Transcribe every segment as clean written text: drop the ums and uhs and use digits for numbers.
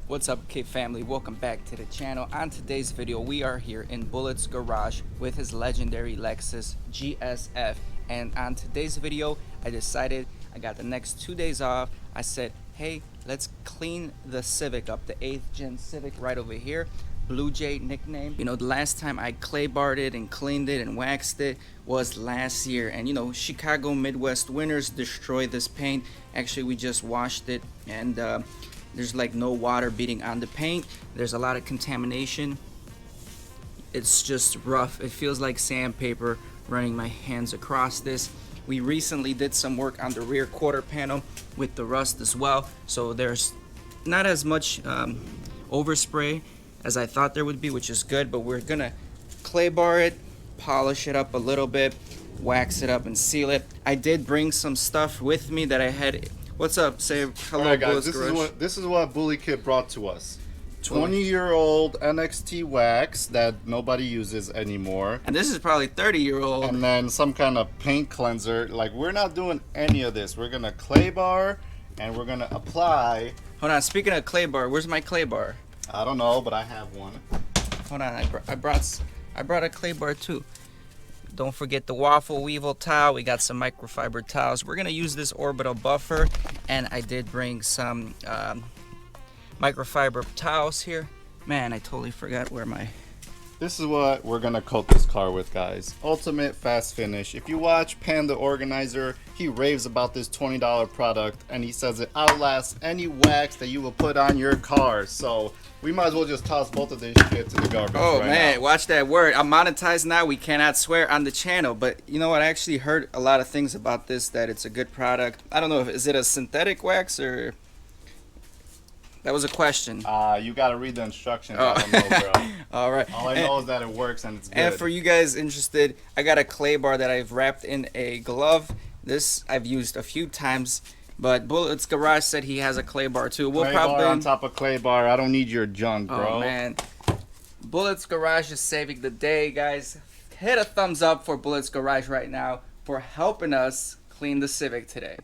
What's up, Kid family? Welcome back to the channel. On today's video, we are here in Bullet's garage with his legendary Lexus GSF. And on today's video, I decided I got the next 2 days off. I said, hey, let's clean the Civic up, the 8th gen Civic right over here. Blue Jay nickname. You know, the last time I clay barred it and cleaned it and waxed it was last year. And you know, Chicago Midwest winters destroy this paint. Actually, we just washed it and there's like no water beating on the paint. There's a lot of contamination. It's just rough. It feels like sandpaper running my hands across this. We recently did some work on the rear quarter panel with the rust as well. So there's not as much overspray as I thought there would be, which is good, but we're gonna clay bar it, polish it up a little bit, wax it up and seal it. I did bring some stuff with me that I had. What's up? Say hello. Alright guys, this is what Bully Kid brought to us. 20-year-old NXT wax that nobody uses anymore. And this is probably 30-year-old. And then some kind of paint cleanser. Like, we're not doing any of this. We're gonna clay bar and we're gonna apply. Hold on, speaking of clay bar, where's my clay bar? I don't know, but I have one. Hold on, I brought a clay bar too. Don't forget the waffle weevil towel. We got some microfiber towels. We're gonna use this orbital buffer, and I did bring some microfiber towels here. Man, I totally forgot where my... This is what we're gonna coat this car with, guys. Ultimate fast finish. If you watch Panda Organizer, he raves about this $20 product, and he says it outlasts any wax that you will put on your car. So we might as well just toss both of this shit to the garbage. Oh right man, now. Watch that word. I'm monetized now. We cannot swear on the channel, but you know what? I actually heard a lot of ththings about this, that it's a good product. I don't know if is it a synthetic wax or... That was a question. You gotta read the instructions. Oh. I don't know, bro. All right. All I know is that it works and it's good. And for you guys interested, I got a clay bar that I've wrapped in a glove. This I've used a few times, but Bullet's Garage said he has a clay bar too. We'll clay probably bar on top of clay bar. I don't need your junk, bro. Oh man. Bullet's Garage is saving the day, guys. Hit a thumbs up for Bullet's Garage right now for helping us clean the Civic today.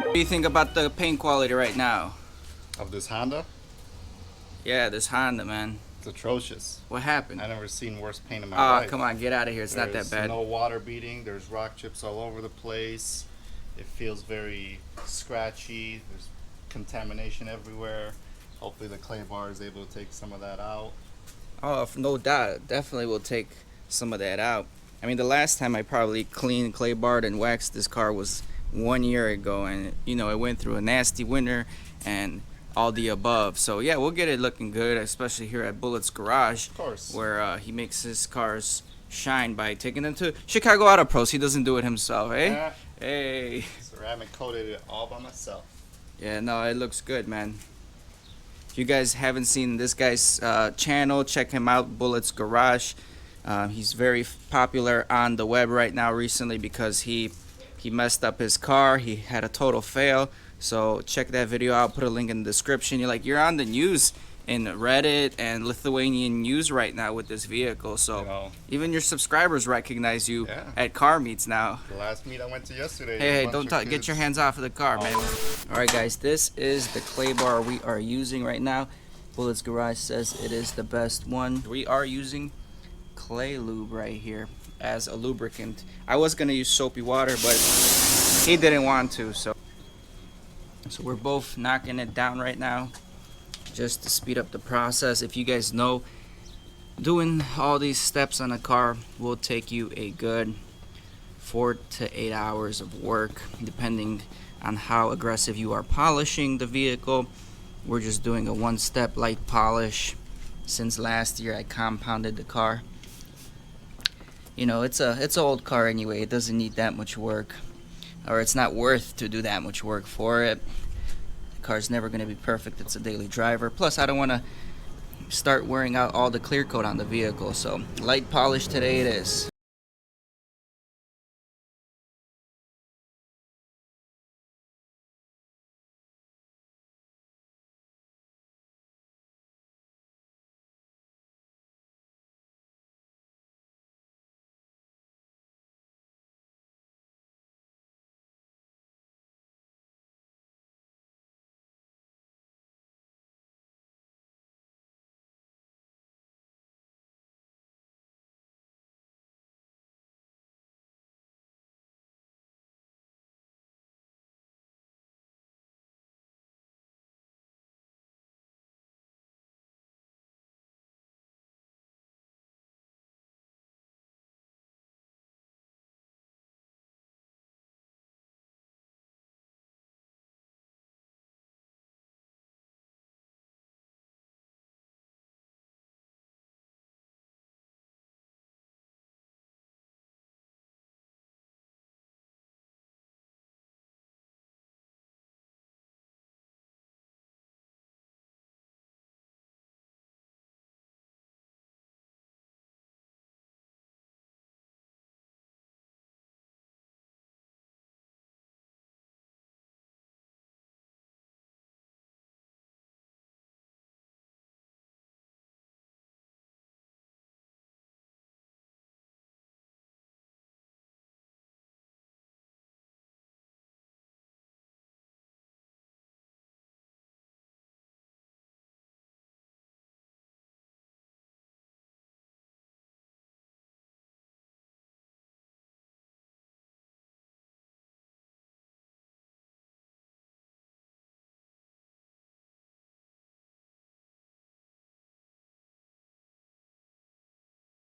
What do you think about the paint quality right now? Of this Honda? Yeah, this Honda, man. It's atrocious. What happened? I've never seen worse paint in my Oh, life. come on, get out of here. It's not that bad. There's no water beading. There's rock chips all over the place. It feels very scratchy. There's contamination everywhere. Hopefully the clay bar is able to take some of that out. Oh, no doubt. Definitely will take some of that out. I mean, the last time I probably cleaned, clay barred, and waxed this car was 1 year ago. And, you know, it went through a nasty winter and all the above. So, yeah, we'll get it looking good, especially here at Bullet's Garage. Of course. Where he makes his cars shine by taking them to Chicago Auto Pros. He doesn't do it himself, eh? Yeah. Hey. Ceramic coated it all by myself. Yeah, no, it looks good, man. If you guys haven't seen this guy's channel, check him out, Bullet's Garage. He's very popular on the web right now recently because he messed up his car. He had a total fail. So check that video out. I'll put a link in the description. You're on the news in Reddit and Lithuanian news right now with this vehicle. So You know. even your subscribers recognize you Yeah. at car meets now. The last meet I went to yesterday. Hey, a bunch don't of talk. Get kids. your hands off of the car, man. All right, guys, this is the clay bar we are using right now. Bullet's Garage says it is the best one. We are using clay lube right here as a lubricant. I was gonna use soapy water, but he didn't want to, so we're both knocking it down right now just to speed up the process. If you guys know, doing all these steps on a car will take you a good 4 to 8 hours of work, depending on how aggressive you are polishing the vehicle. We're just doing a one-step light polish. Since last year I compounded the car. You know, it's an old car anyway. It doesn't need that much work, or it's not worth to do that much work for it. The car's never going to be perfect. It's a daily driver. Plus, I don't want to start wearing out all the clear coat on the vehicle. So light polish today it is.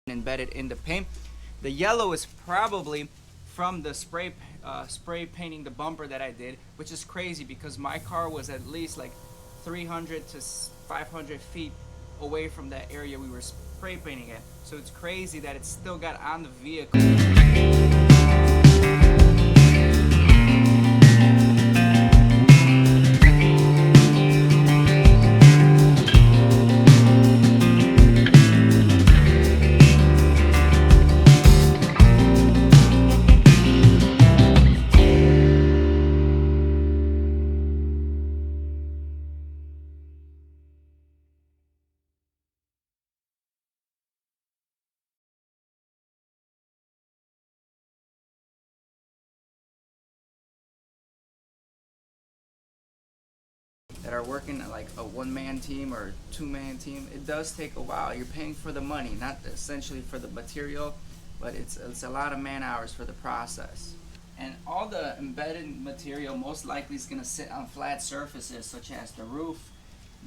Embedded in the paint. The yellow is probably from the spray painting the bumper that I did, which is crazy because my car was at least like 300 to 500 feet away from that area we were spray painting at. So it's crazy that it still got on the vehicle. That are working like a one-man team or two-man team, it does take a while. You're paying for the money, not essentially for the material, but it's a lot of man hours for the process. And all the embedded material most likely is going to sit on flat surfaces such as the roof,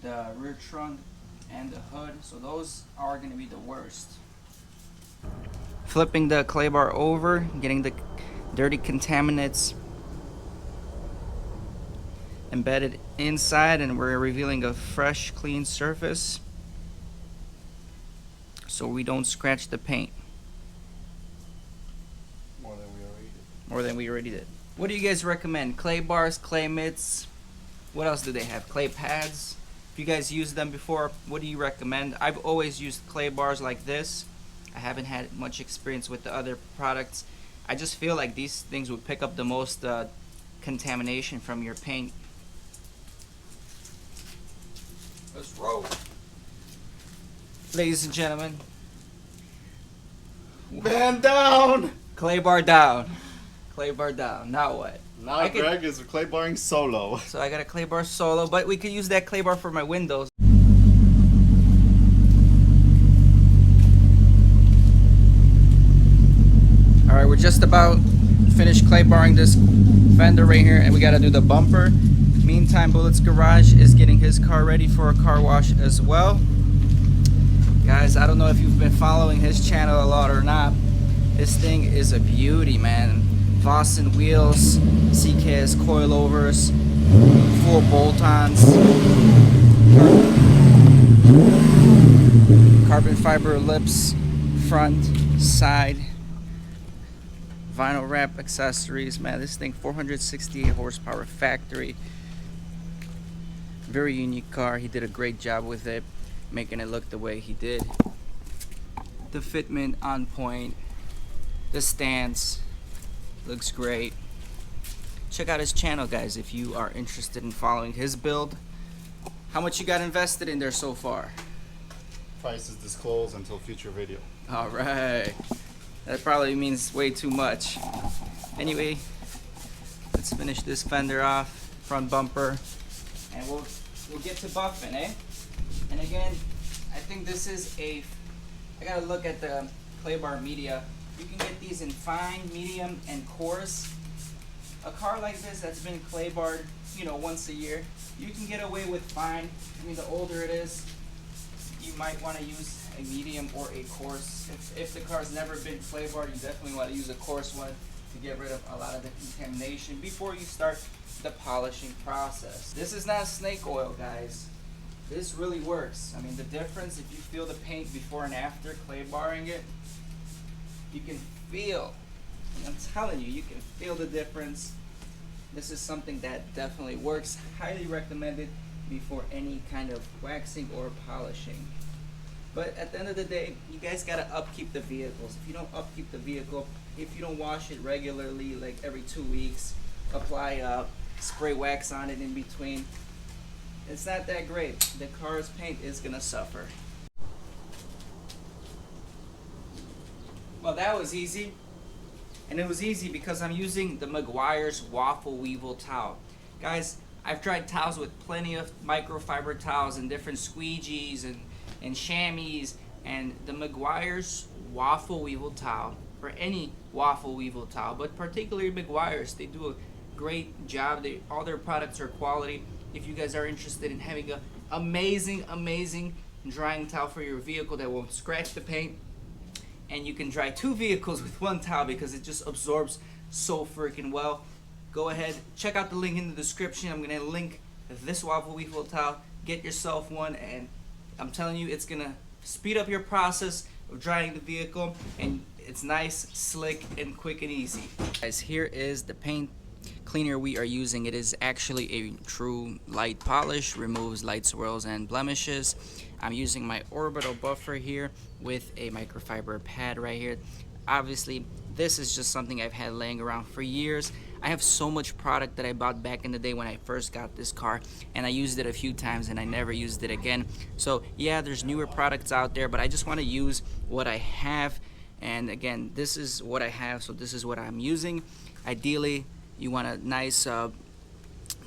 the rear trunk, and the hood. So those are going to be the worst. Flipping the clay bar over, getting the dirty contaminants embedded inside, and we're revealing a fresh, clean surface so we don't scratch the paint More than we already did. more than we already did. What do you guys recommend? Clay bars, clay mitts? What else do they have? Clay pads? If you guys used them before, what do you recommend? I've always used clay bars like this. I haven't had much experience with the other products. I just feel like these things would pick up the most contamination from your paint. Let's roll. Ladies and gentlemen, Man down! clay bar down. Clay bar down. Now what? Now Greg is clay barring solo. So I got a clay bar solo, but we could use that clay bar for my windows. Alright, we're just about finished clay barring this fender right here, and we gotta do the bumper. Meantime, Bullet's Garage is getting his car ready for a car wash as well. Guys, I don't know if you've been following his channel a lot or not. This thing is a beauty, man. Vossen wheels, CKS coilovers, 4 bolt-ons, carbon fiber lips, front, side, vinyl wrap accessories. Man, this thing 468 horsepower factory. Very unique car. He did a great job with it, making it look the way he did. The fitment on point. The stance looks great. Check out his channel, guys, if you are interested in following his build. How much you got invested in there so far? Price is disclosed until future video. All right. That probably means way too much. Anyway, let's finish this fender off, front bumper, and we'll get to buffing, eh? And again, I think this is I gotta look at the clay bar media. You can get these in fine, medium, and coarse. A car like this that's been clay barred, you know, once a year, you can get away with fine. I mean, the older it is, you might want to use a medium or a coarse. If the car's never been clay barred, you definitely want to use a coarse one to get rid of a lot of the contamination before you start the polishing process. This is not snake oil, guys. This really works. I mean, the difference, if you feel the paint before and after clay barring it, you can feel, I'm telling you, you can feel the difference. This is something that definitely works. Highly recommended before any kind of waxing or polishing. But at the end of the day, you guys gotta upkeep the vehicles. If you don't upkeep the vehicle, if you don't wash it regularly, like every 2 weeks, apply spray wax on it in between, it's not that great. The car's paint is gonna suffer. Well, that was easy. And it was easy because I'm using the Meguiar's Waffle Weevil towel. Guys, I've tried towels with plenty of microfiber towels and different squeegees and chamois, and the Meguiar's Waffle Weevil towel, or any Waffle Weevil towel, but particularly Meguiar's, they do a great job. All their products are quality. If you guys are interested in having an amazing drying towel for your vehicle that won't scratch the paint, and you can dry 2 vehicles with 1 towel because it just absorbs so freaking well, go ahead, check out the link in the description. I'm gonna link this Waffle Weevil towel. Get yourself one, and I'm telling you, it's gonna speed up your process of drying the vehicle, and it's nice, slick, and quick and easy. Guys, here is the paint cleaner we are using. It is actually a true light polish, removes light swirls and blemishes. I'm using my orbital buffer here with a microfiber pad right here. Obviously, this is just something I've had laying around for years. I have so much product that I bought back in the day when I first got this car, and I used it a few times and I never used it again. So yeah, there's newer products out there, but I just want to use what I have. And again, this is what I have, so this is what I'm using. Ideally, you want a nice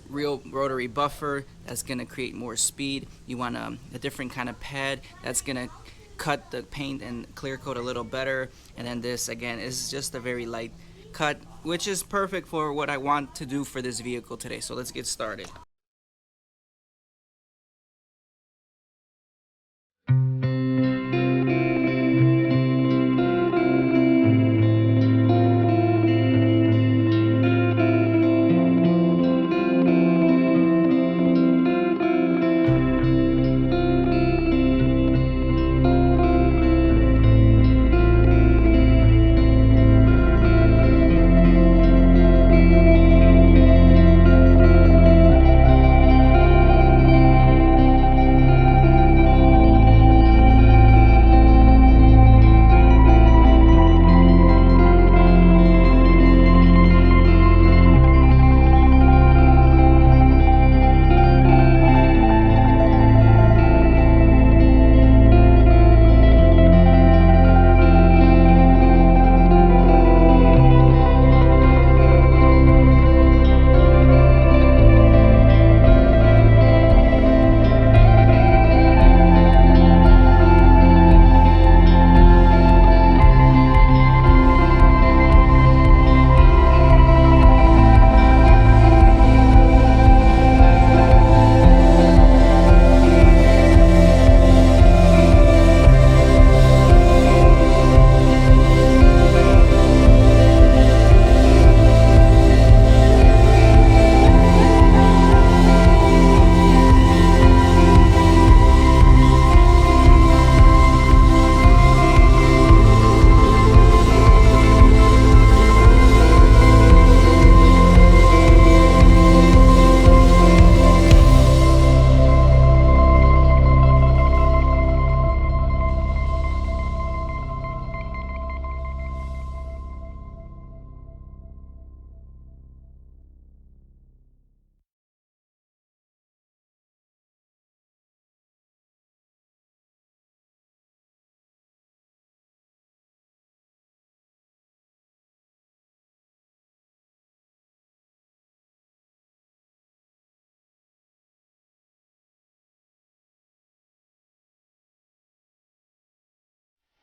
real rotary buffer that's going to create more speed. You want a different kind of pad that's going to cut the paint and clear coat a little better. And then this, again, is just a very light cut, which is perfect for what I want to do for this vehicle today. So let's get started.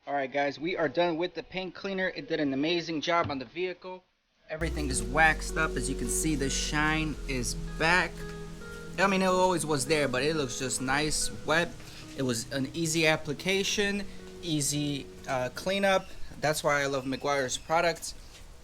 Alright guys, we are done with the paint cleaner. It did an amazing job on the vehicle. Everything is waxed up. As you can see, the shine is back. I mean, it always was there, but it looks just nice, wet. It was an easy application, easy cleanup. That's why I love Meguiar's products.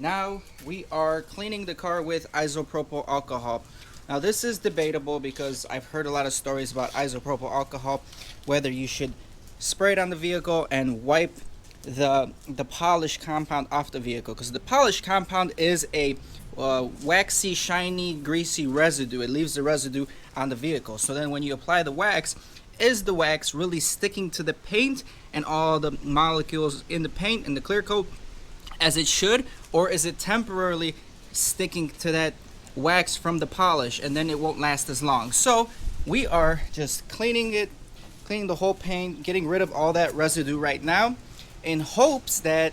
Now we are cleaning the car with isopropyl alcohol. Now this is debatable because I've heard a lot of stories about isopropyl alcohol, whether you should spray it on the vehicle and wipe the polish compound off the vehicle, because the polish compound is a waxy, shiny, greasy residue. It leaves the residue on the vehicle. So then when you apply the wax, is the wax really sticking to the paint and all the molecules in the paint and the clear coat as it should, or is it temporarily sticking to that wax from the polish and then it won't last as long? So we are just cleaning the whole paint, getting rid of all that residue right now, in hopes that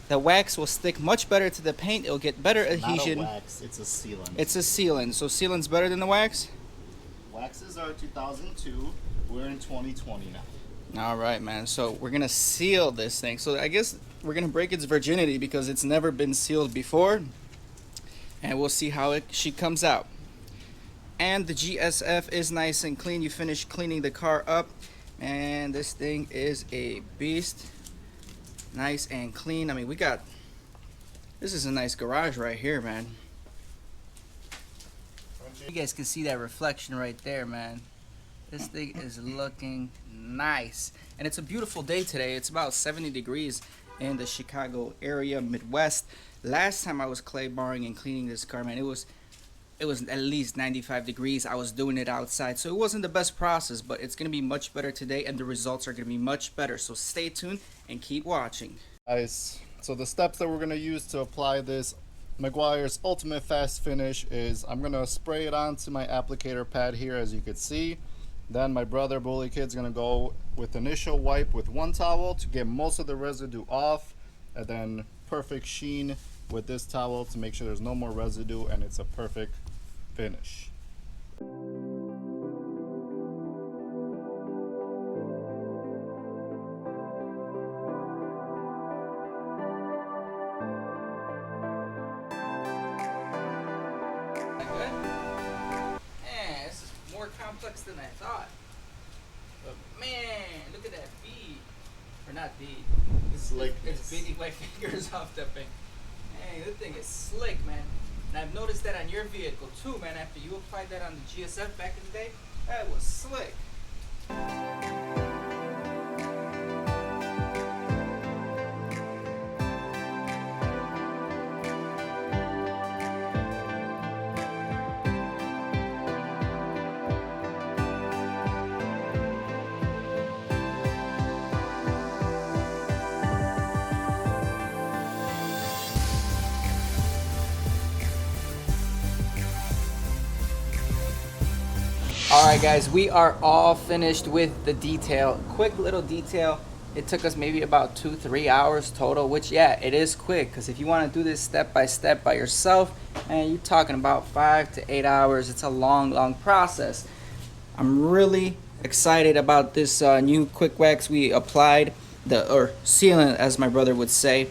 the wax will stick much better to the paint. It'll get better adhesion. Not a wax, it's a sealant. It's a sealant. So sealant's better than the wax? Waxes are 2002. We're in 2020 now. All right, man. So we're gonna seal this thing. So I guess we're gonna break its virginity because it's never been sealed before, and we'll see how she comes out. And the GSF is nice and clean. You finish cleaning the car up, and this thing is a beast. Nice and clean. I mean, this is a nice garage right here, man. You guys can see that reflection right there, man. This thing is looking nice, and it's a beautiful day today. It's about 70 degrees in the Chicago area, Midwest. Last time I was clay barring and cleaning this car, man, it was at least 95 degrees. I was doing it outside, so it wasn't the best process, but it's gonna be much better today, and the results are gonna be much better. So stay tuned and keep watching. Guys, so the steps that we're gonna use to apply this Meguiar's Ultimate Fast Finish is I'm gonna spray it onto my applicator pad here, as you can see. Then my brother Bully Kid's gonna go with initial wipe with one towel to get most of the residue off, and then perfect sheen with this towel to make sure there's no more residue and it's a perfect finish. Complex than I thought. But man, look at that bead. Or not bead. It's beating my fingers off that thing. Hey, this thing is slick, man. And I've noticed that on your vehicle too, man. After you applied that on the GSF back in the day, that was slick. Alright guys, we are all finished with the detail. Quick little detail. It took us maybe about 2-3 hours total, which yeah, it is quick, because if you want to do this step by step by yourself, and you're talking about 5 to 8 hours. It's a long process. I'm really excited about this new quick wax we applied, or sealant as my brother would say.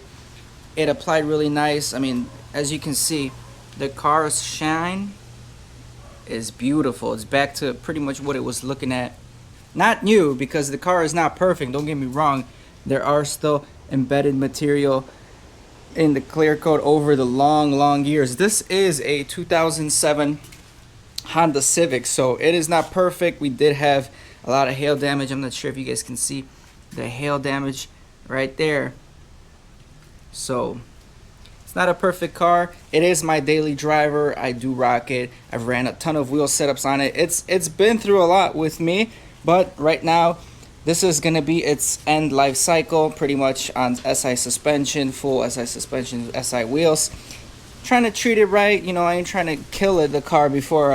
It applied really nice. I mean, as you can see, the car's shine is beautiful. It's back to pretty much what it was looking at. Not new, because the car is not perfect, don't get me wrong. There are still embedded material in the clear coat over the long years. This is a 2007 Honda Civic, so it is not perfect. We did have a lot of hail damage. I'm not sure if you guys can see the hail damage right there. So it's not a perfect car. It is my daily driver. I do rock it. I've ran a ton of wheel setups on it. It's been through a lot with me, but right now this is gonna be its end life cycle, pretty much on SI suspension, full SI suspension, SI wheels. Trying to treat it right. You know, I ain't trying to kill the car before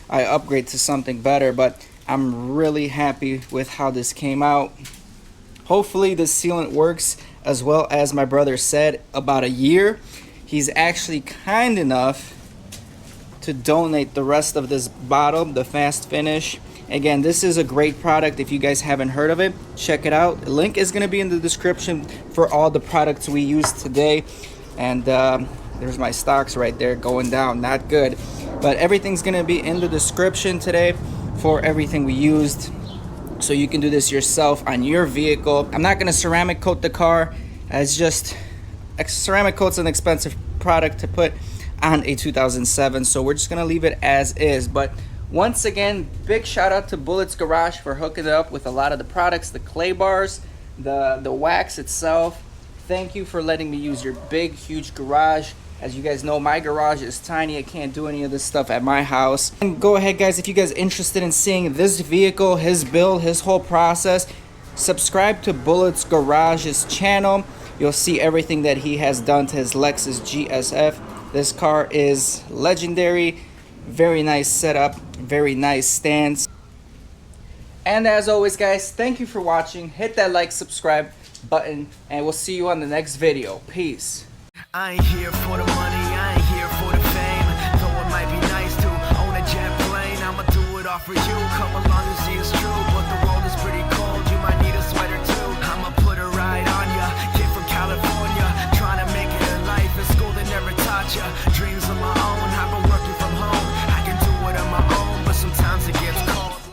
I upgrade to something better, but I'm really happy with how this came out. Hopefully this sealant works as well as my brother said, about a year. He's actually kind enough to donate the rest of this bottle, the fast finish, Again, this is a great product. If you guys haven't heard of it, check it out. The link is going to be in the description for all the products we used today. And there's my stocks right there going down, not good. But everything's going to be in the description today for everything we used. So you can do this yourself on your vehicle. I'm not going to ceramic coat the car. It's just, ceramic coat's an expensive product to put on a 2007. So we're just going to leave it as is. But once again, big shout out to Bullet's Garage for hooking it up with a lot of the products, the clay bars, the wax itself. Thank you for letting me use your big, huge garage. As you guys know, my garage is tiny. I can't do any of this stuff at my house. And go ahead, guys, if you guys are interested in seeing this vehicle, his build, his whole process, subscribe to Bullet's Garage's channel. You'll see everything that he has done to his Lexus GSF. This car is legendary. Very nice setup, very nice stance. And as always, guys, thank you for watching. Hit that like, subscribe button, and we'll see you on the next video. Peace. I ain't here for the money, I ain't here for the fame. Though it might be nice to own a jet plane, I'ma do it all for you. Come along and see it's true.